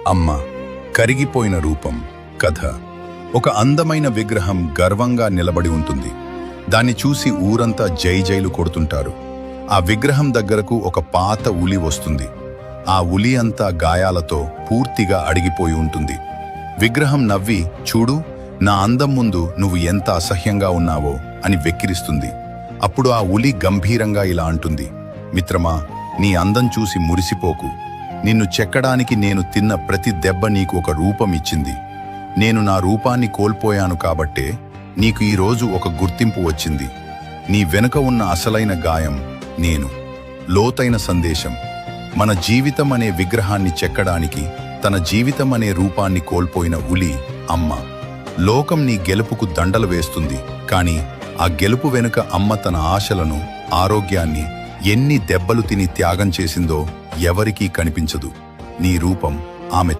అమ్మ, కరిగిపోయిన రూపం. కథ. ఒక అందమైన విగ్రహం గర్వంగా నిలబడి ఉంటుంది. దాన్ని చూసి ఊరంతా జై జైలు కొడుతుంటారు. ఆ విగ్రహం దగ్గరకు ఒక పాత ఉలి వస్తుంది. ఆ ఉలి అంతా గాయాలతో పూర్తిగా అడిగిపోయి ఉంటుంది. విగ్రహం నవ్వి, చూడు, నా అందం ముందు నువ్వు ఎంత అసహ్యంగా ఉన్నావో అని వెక్కిరిస్తుంది. అప్పుడు ఆ ఉలి గంభీరంగా ఇలా అంటుంది, మిత్రమా, నీ అందం చూసి మురిసిపోకు. నిన్ను చెక్కడానికి నేను తిన్న ప్రతి దెబ్బ నీకు ఒక రూపం ఇచ్చింది. నేను నా రూపాన్ని కోల్పోయాను కాబట్టే నీకు ఈరోజు ఒక గుర్తింపు వచ్చింది. నీ వెనుక ఉన్న అసలైన గాయం నేను. లోతైన సందేశం. మన జీవితం అనే విగ్రహాన్ని చెక్కడానికి తన జీవితం అనే రూపాన్ని కోల్పోయిన ఉలి అమ్మ. లోకం నీ గెలుపుకు దండలు వేస్తుంది, కానీ ఆ గెలుపు వెనుక అమ్మ తన ఆశలను, ఆరోగ్యాన్ని ఎన్ని దెబ్బలు తిని త్యాగం చేసిందో ఎవరికీ కనిపించదు. నీ రూపం ఆమె